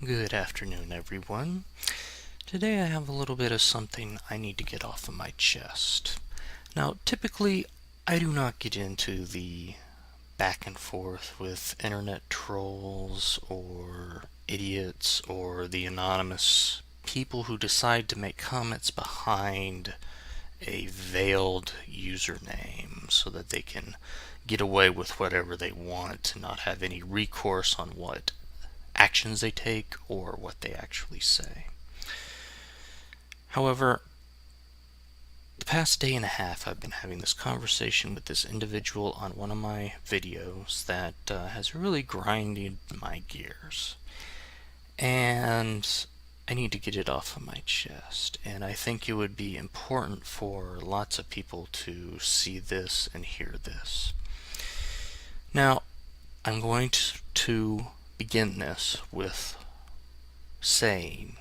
Good afternoon, everyone. Today I have a little bit of something I need to get off of my chest. Now, typically, I do not get into the back and forth with internet trolls or idiots or the anonymous people who decide to make comments behind a veiled username so that they can get away with whatever they want and not have any recourse on what actions they take or what they actually say. However, the past day and a half I've been having this conversation with this individual on one of my videos that has really grinded my gears. And I need to get it off of my chest, and I think it would be important for lots of people to see this and hear this. Now, I'm going to begin this with saying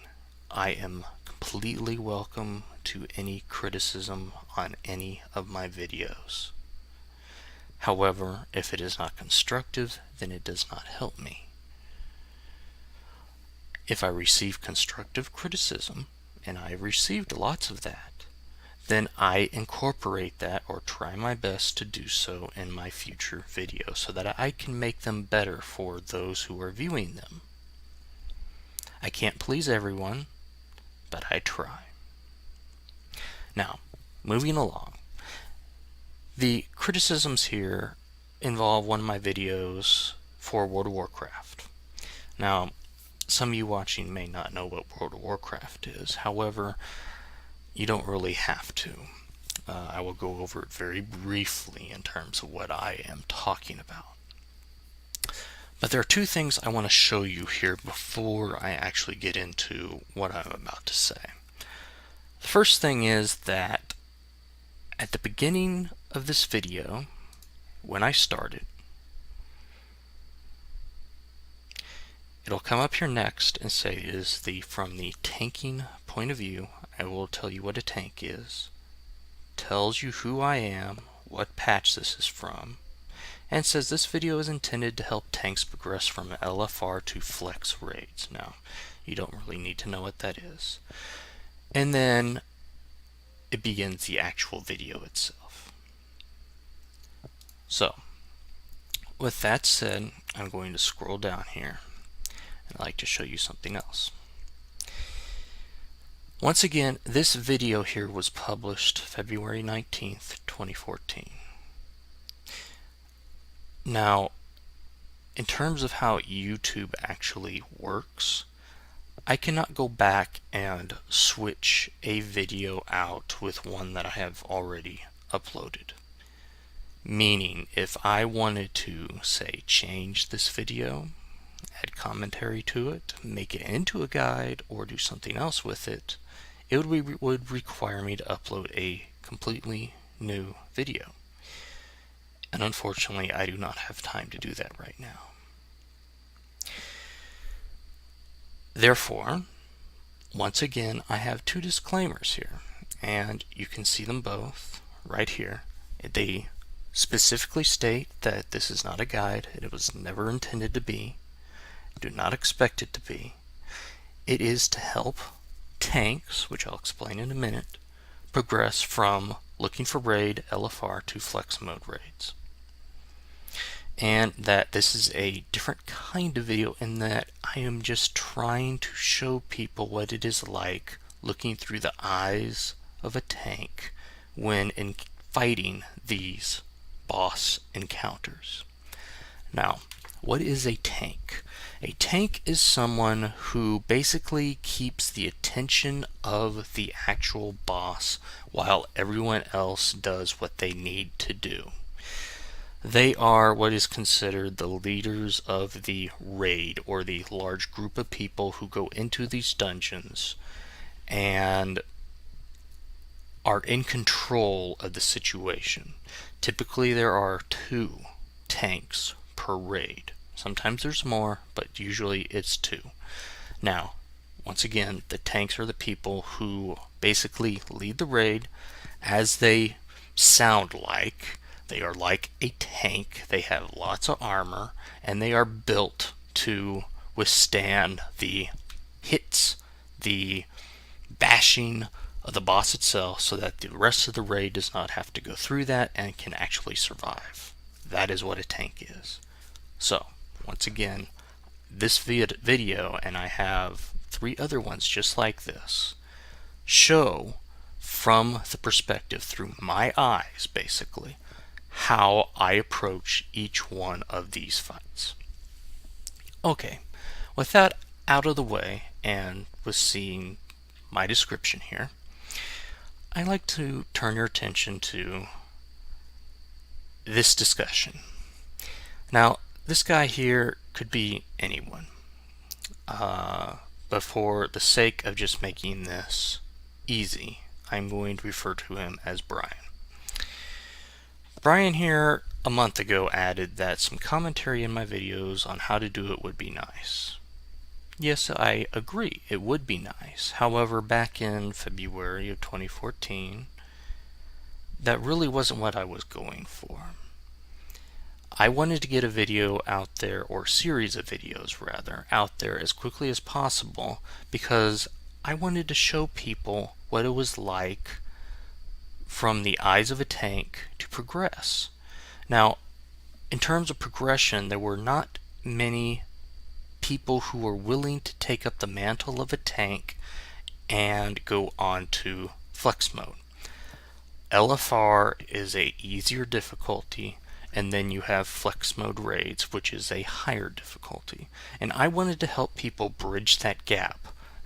I am completely welcome to any criticism on any of my videos. However, if it is not constructive, then it does not help me. If I receive constructive criticism, and I have received lots of that, then I incorporate that or try my best to do so in my future videos so that I can make them better for those who are viewing them. I can't please everyone, but I try. Now, moving along. The criticisms here involve one of my videos for World of Warcraft. Now, some of you watching may not know what World of Warcraft is. However, you don't really have to. I will go over it very briefly in terms of what I am talking about. But there are two things I want to show you here before I actually get into what I'm about to say. The first thing is that at the beginning of this video, when I started, it'll come up here next and say it is from the tanking point of view. I will tell you what a tank is, tells you who I am, what patch this is from, and says this video is intended to help tanks progress from LFR to flex raids. Now, you don't really need to know what that is. And then it begins the actual video itself. So, with that said, I'm going to scroll down here. I'd like to show you something else. Once again, this video here was published February 19th, 2014. Now, in terms of how YouTube actually works, I cannot go back and switch a video out with one that I have already uploaded. Meaning, if I wanted to, say, change this video, add commentary to it, make it into a guide, or do something else with it, it would require me to upload a completely new video. And unfortunately, I do not have time to do that right now. Therefore, once again, I have two disclaimers here, and you can see them both right here. They specifically state that this is not a guide, it was never intended to be. Do not expect it to be. It is to help tanks, which I'll explain in a minute, progress from looking for raid LFR to flex mode raids. And that this is a different kind of video in that I am just trying to show people what it is like looking through the eyes of a tank when fighting these boss encounters. Now, what is a tank? A tank is someone who basically keeps the attention of the actual boss while everyone else does what they need to do. They are what is considered the leaders of the raid, or the large group of people who go into these dungeons and are in control of the situation. Typically there are 2 tanks per raid. Sometimes there's more, but usually it's 2. Now, once again, the tanks are the people who basically lead the raid as they sound like. They are like a tank. They have lots of armor, and they are built to withstand the hits, the bashing of the boss itself, so that the rest of the raid does not have to go through that and can actually survive. That is what a tank is. So, once again, this video, and I have 3 other ones just like this, show from the perspective through my eyes, basically, how I approach each one of these fights. Okay, with that out of the way, and with seeing my description here, I'd like to turn your attention to this discussion. Now, this guy here could be anyone, but for the sake of just making this easy, I'm going to refer to him as Brian. Brian here a month ago added that some commentary in my videos on how to do it would be nice. Yes, I agree, it would be nice. However, back in February of 2014, that really wasn't what I was going for. I wanted to get a video out there, or a series of videos rather, out there as quickly as possible, because I wanted to show people what it was like from the eyes of a tank to progress. Now, in terms of progression, there were not many people who were willing to take up the mantle of a tank and go on to flex mode. LFR is a easier difficulty, and then you have flex mode raids, which is a higher difficulty. And I wanted to help people bridge that gap,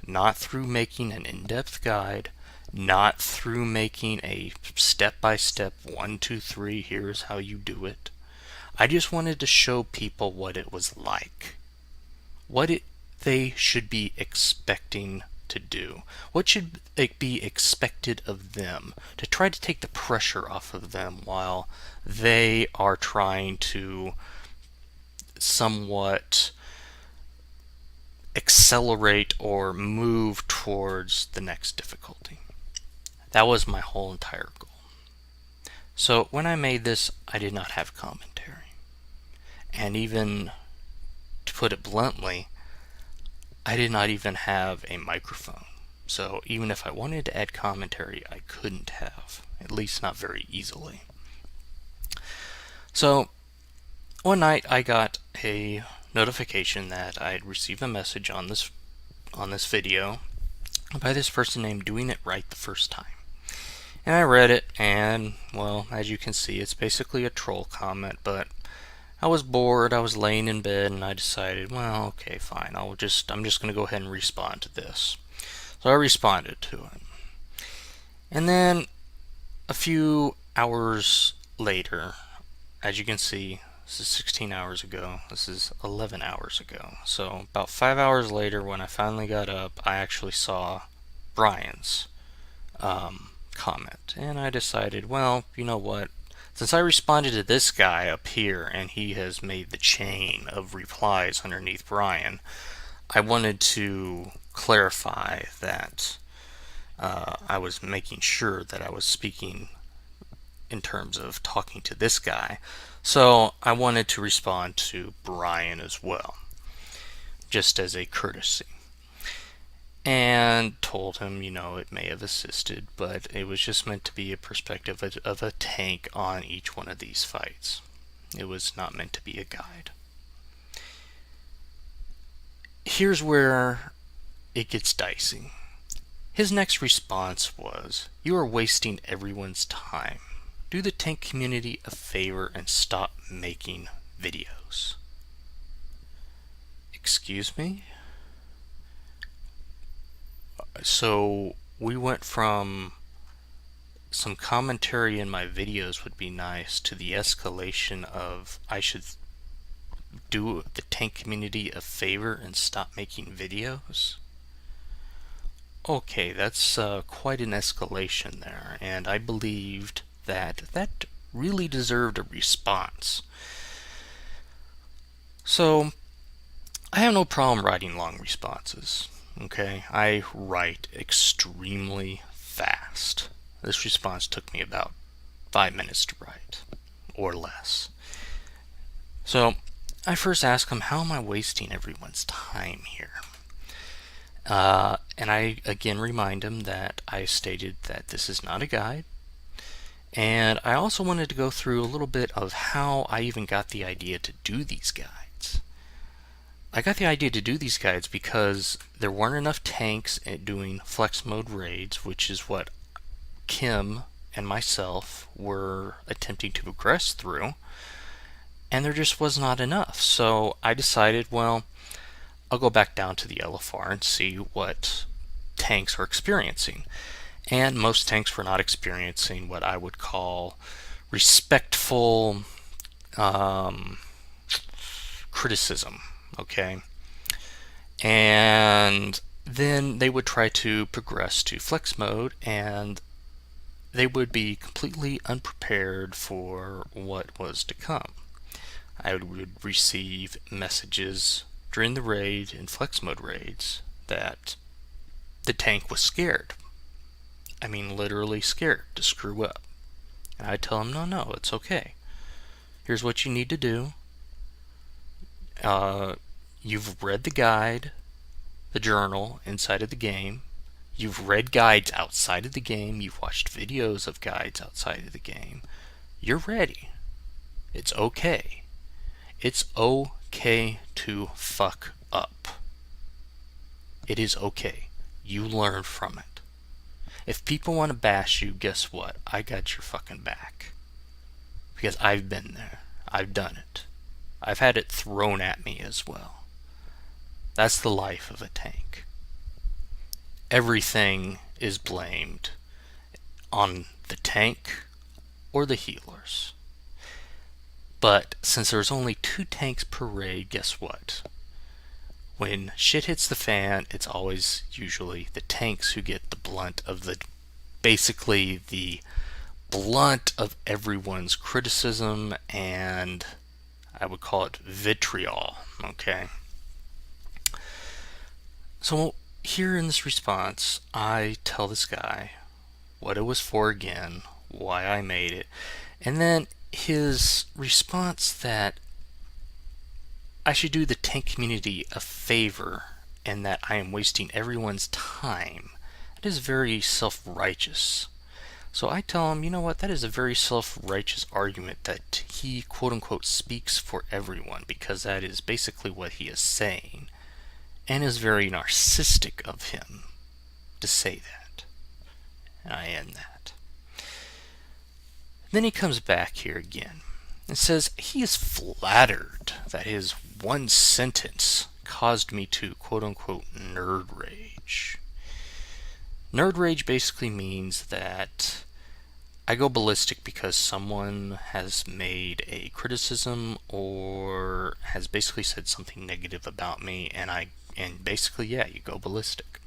not through making an in-depth guide, not through making a step-by-step 1, 2, 3, here's how you do it. I just wanted to show people what it was like, what they should be expecting to do, what should be expected of them, to try to take the pressure off of them while they are trying to somewhat accelerate or move towards the next difficulty. That was my whole entire goal. So when I made this, I did not have commentary. And even, to put it bluntly, I did not even have a microphone. So even if I wanted to add commentary, I couldn't have, at least not very easily. So one night I got a notification that I had received a message on this video by this person named Doing It Right the First Time. And I read it, and well, as you can see, it's basically a troll comment, but I was bored, I was laying in bed, and I decided, well, okay, fine, I'm just going to go ahead and respond to this. So I responded to it. And then a few hours later, as you can see, this is 16 hours ago, this is 11 hours ago. So about 5 hours later, when I finally got up, I actually saw Brian's comment. And I decided, well, you know what? Since I responded to this guy up here, and he has made the chain of replies underneath Brian, I wanted to clarify that I was making sure that I was speaking in terms of talking to this guy. So I wanted to respond to Brian as well, just as a courtesy. And told him, you know, it may have assisted, but it was just meant to be a perspective of a tank on each one of these fights. It was not meant to be a guide. Here's where it gets dicey. His next response was, "You are wasting everyone's time. Do the tank community a favor and stop making videos." Excuse me? So we went from some commentary in my videos would be nice to the escalation of I should do the tank community a favor and stop making videos. Okay, that's quite an escalation there, and I believed that that really deserved a response. So I have no problem writing long responses. Okay, I write extremely fast. This response took me about 5 minutes to write, or less. So I first ask him, how am I wasting everyone's time here? And I again remind him that I stated that this is not a guide. And I also wanted to go through a little bit of how I even got the idea to do these guides. I got the idea to do these guides because there weren't enough tanks doing flex mode raids, which is what Kim and myself were attempting to progress through, and there just was not enough. So I decided, well, I'll go back down to the LFR and see what tanks are experiencing. And most tanks were not experiencing what I would call respectful criticism, okay? And then they would try to progress to flex mode, and they would be completely unprepared for what was to come. I would receive messages during the raid, in flex mode raids, that the tank was scared. I mean, literally scared to screw up. And I tell them, no, it's okay. Here's what you need to do. You've read the guide, the journal inside of the game. You've read guides outside of the game. You've watched videos of guides outside of the game. You're ready. It's okay. It's okay to fuck up. It is okay. You learn from it. If people want to bash you, guess what? I got your fucking back. Because I've been there. I've done it. I've had it thrown at me as well. That's the life of a tank. Everything is blamed on the tank or the healers. But since there's only 2 tanks per raid, guess what? When shit hits the fan, it's always usually the tanks who get the blunt of basically the blunt of everyone's criticism, and I would call it vitriol, okay? So here in this response, I tell this guy what it was for again, why I made it, and then his response that I should do the tank community a favor and that I am wasting everyone's time. That is very self-righteous. So I tell him, you know what, that is a very self-righteous argument that he quote-unquote speaks for everyone, because that is basically what he is saying, and is very narcissistic of him to say that. And I end that. Then he comes back here again and says he is flattered that his one sentence caused me to quote-unquote nerd rage. Nerd rage basically means that I go ballistic because someone has made a criticism or has basically said something negative about me, and basically, yeah, you go ballistic.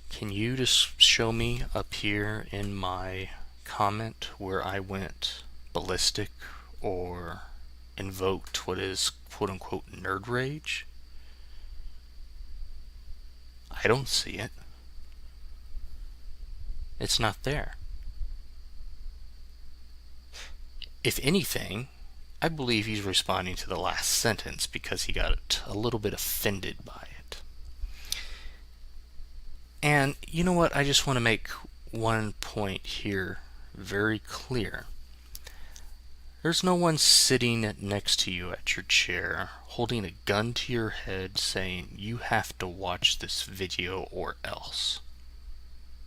Can you just show me up here in my comment where I went ballistic or invoked what is quote-unquote nerd rage? I don't see it. It's not there. If anything, I believe he's responding to the last sentence because he got a little bit offended by it. And you know what? I just want to make one point here very clear. There's no one sitting next to you at your chair holding a gun to your head saying you have to watch this video or else.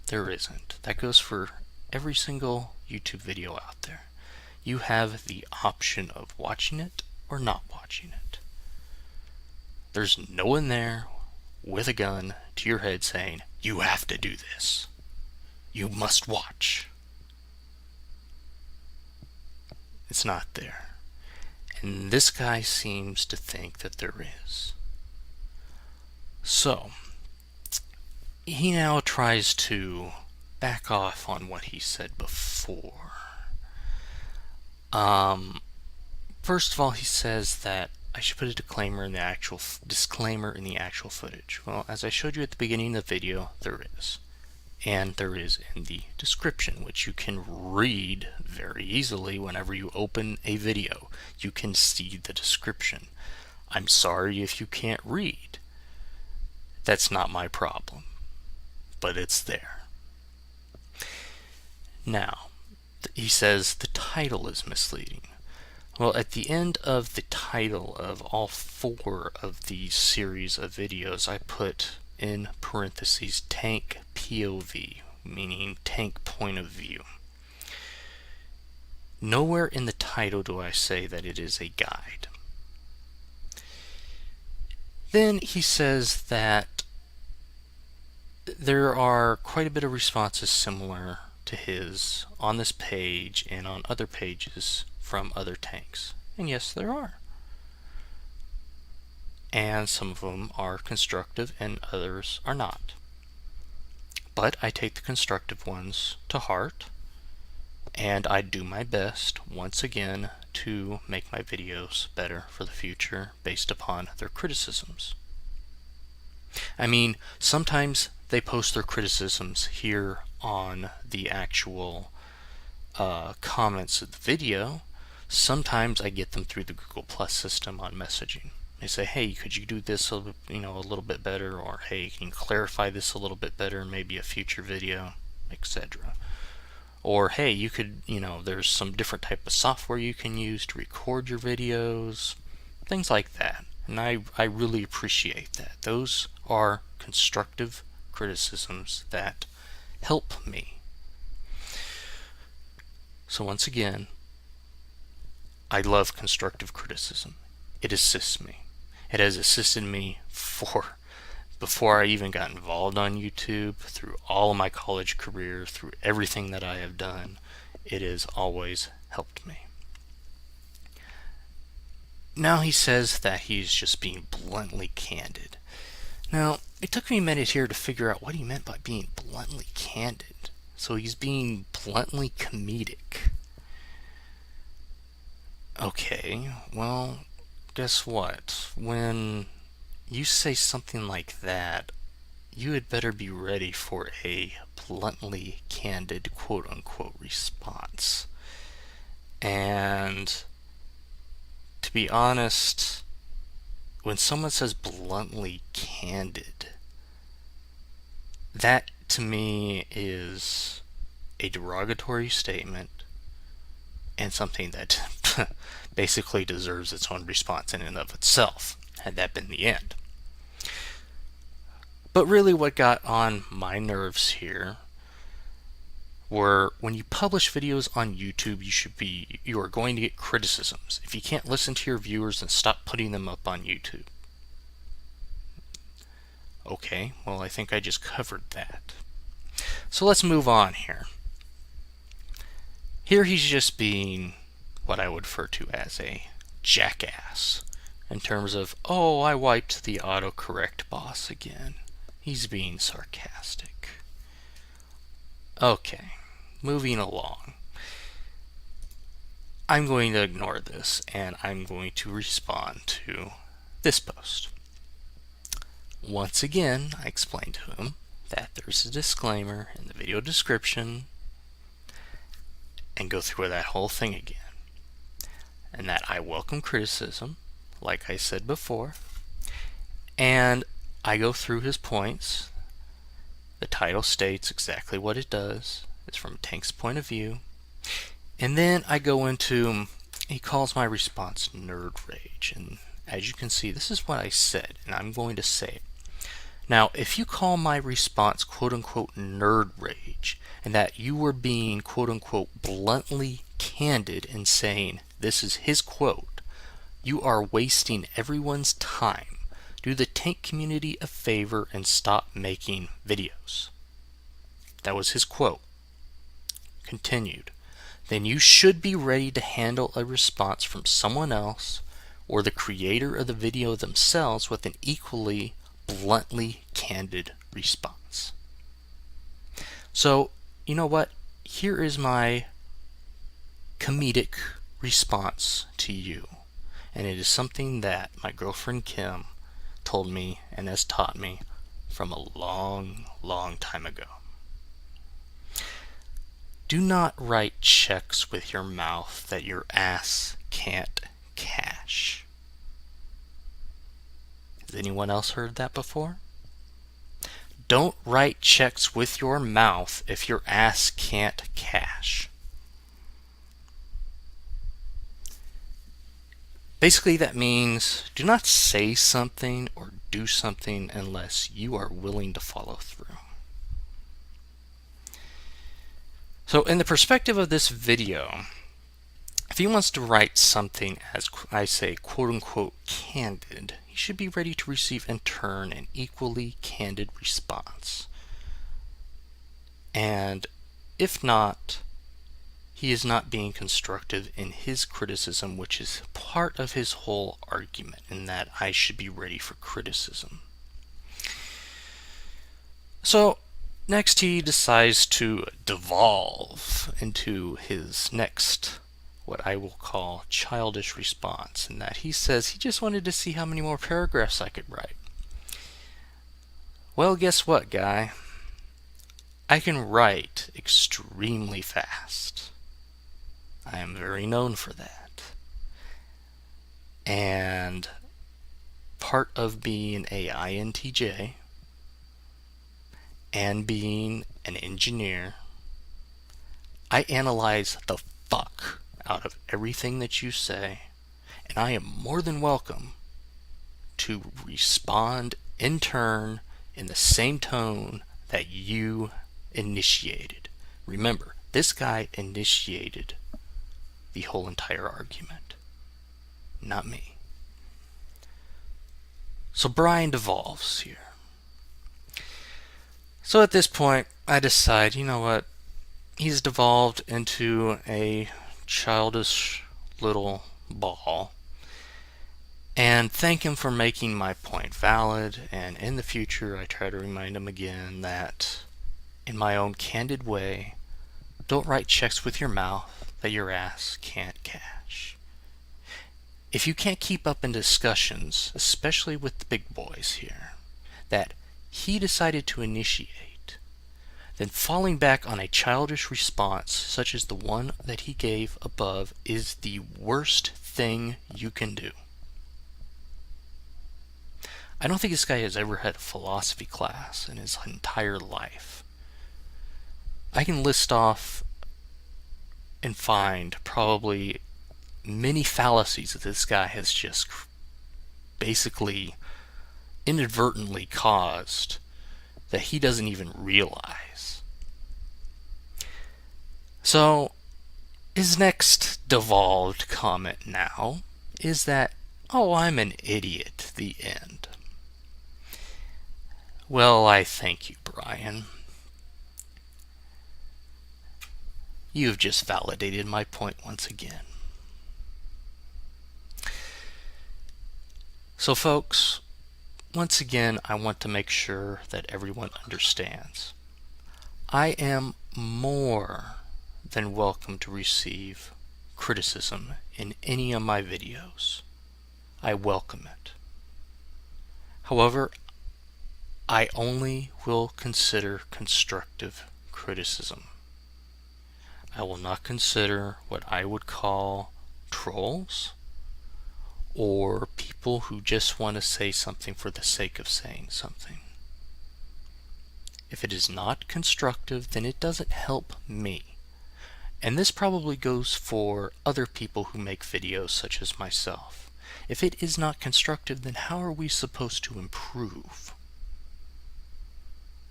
There isn't. That goes for every single YouTube video out there. You have the option of watching it or not watching it. There's no one there with a gun to your head saying, you have to do this. You must watch. It's not there. And this guy seems to think that there is. So, he now tries to back off on what he said before. First of all, he says that I should put a disclaimer in the actual footage. Well, as I showed you at the beginning of the video, there is. and there is in the description, which you can read very easily whenever you open a video. You can see the description. I'm sorry if you can't read. That's not my problem, but it's there. Now, he says the title is misleading. Well, at the end of the title of all 4 of these series of videos, I put in parentheses tank POV, meaning tank point of view. Nowhere in the title do I say that it is a guide. Then he says that there are quite a bit of responses similar to his on this page and on other pages from other tanks. And yes, there are. And some of them are constructive and others are not. But I take the constructive ones to heart, and I do my best, once again, to make my videos better for the future based upon their criticisms. I mean, sometimes they post their criticisms here on the actual comments of the video. Sometimes I get them through the Google Plus system on messaging. They say, hey, could you do this a little bit better, or hey, can you clarify this a little bit better, maybe a future video, etc. Or hey, you could, there's some different type of software you can use to record your videos, things like that. And I really appreciate that. Those are constructive criticisms that help me. So once again, I love constructive criticism. It assists me. It has assisted me before I even got involved on YouTube, through all of my college career, through everything that I have done. It has always helped me. Now he says that he's just being bluntly candid. Now, it took me a minute here to figure out what he meant by being bluntly candid. So he's being bluntly comedic. Okay, well, guess what? When you say something like that, you had better be ready for a bluntly candid quote-unquote response. And to be honest, when someone says bluntly candid, that to me is a derogatory statement and something that basically deserves its own response in and of itself, had that been the end. But really what got on my nerves here were, when you publish videos on YouTube, you are going to get criticisms. If you can't listen to your viewers, then stop putting them up on YouTube. Okay, well, I think I just covered that. So let's move on here. Here he's just being what I would refer to as a jackass, in terms of, oh, I wiped the autocorrect boss again. He's being sarcastic. Okay, moving along. I'm going to ignore this, and I'm going to respond to this post. Once again, I explained to him that there's a disclaimer in the video description, and go through that whole thing again. And that I welcome criticism, like I said before, and I go through his points. The title states exactly what it does. It's from Tank's point of view. And then I go into, he calls my response nerd rage. And as you can see, this is what I said, and I'm going to say it. Now, if you call my response quote-unquote nerd rage, and that you were being quote-unquote bluntly candid in saying this is his quote, you are wasting everyone's time. Do the tank community a favor and stop making videos. That was his quote. Continued. Then you should be ready to handle a response from someone else or the creator of the video themselves with an equally bluntly candid response. So, you know what? Here is my comedic response to you. And it is something that my girlfriend Kim told me and has taught me from a long, long time ago. Do not write checks with your mouth that your ass can't cash. Has anyone else heard that before? Don't write checks with your mouth if your ass can't cash. Basically, that means do not say something or do something unless you are willing to follow through. So in the perspective of this video, if he wants to write something, as I say, quote-unquote candid, he should be ready to receive in turn an equally candid response. And if not, he is not being constructive in his criticism, which is part of his whole argument, in that I should be ready for criticism. So next he decides to devolve into his next, what I will call, childish response, in that he says he just wanted to see how many more paragraphs I could write. Well, guess what, guy? I can write extremely fast. I am very known for that. And part of being a INTJ and being an engineer, I analyze the fuck out of everything that you say, and I am more than welcome to respond in turn in the same tone that you initiated. Remember, this guy initiated the whole entire argument, not me. So Brian devolves here. So at this point, I decide, you know what? He's devolved into a childish little ball. And thank him for making my point valid. And in the future, I try to remind him again that, in my own candid way, don't write checks with your mouth that your ass can't cash. If you can't keep up in discussions, especially with the big boys here, that he decided to initiate, then falling back on a childish response such as the one that he gave above is the worst thing you can do. I don't think this guy has ever had a philosophy class in his entire life. I can list off and find probably many fallacies that this guy has just basically inadvertently caused that he doesn't even realize. So his next devolved comment now is that, oh, I'm an idiot, the end. Well, I thank you, Brian. You've just validated my point once again. So folks, once again, I want to make sure that everyone understands. I am more than welcome to receive criticism in any of my videos. I welcome it. However, I only will consider constructive criticism. I will not consider what I would call trolls or people who just want to say something for the sake of saying something. If it is not constructive, then it doesn't help me. And this probably goes for other people who make videos such as myself. If it is not constructive, then how are we supposed to improve?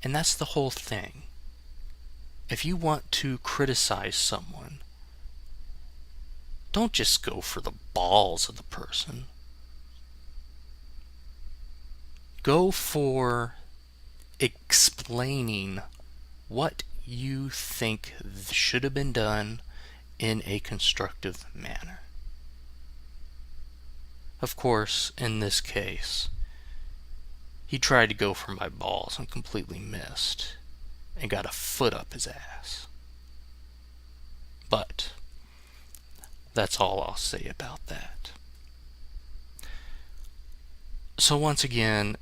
And that's the whole thing. If you want to criticize someone, don't just go for the balls of the person. Go for explaining what you think should have been done in a constructive manner. Of course, in this case, he tried to go for my balls and completely missed and got a foot up his ass. But that's all I'll say about that. So once again,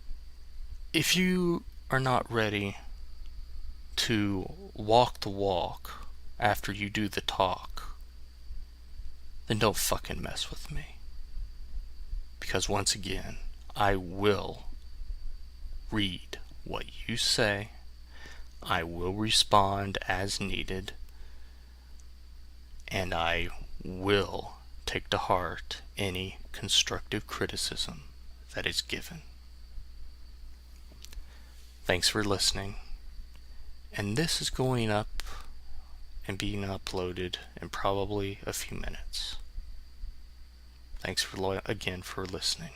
if you are not ready to walk the walk after you do the talk, then don't fucking mess with me. Because once again, I will read what you say. I will respond as needed. And I will take to heart any constructive criticism that is given. Thanks for listening. And this is going up and being uploaded in probably a few minutes. Thanks again for listening.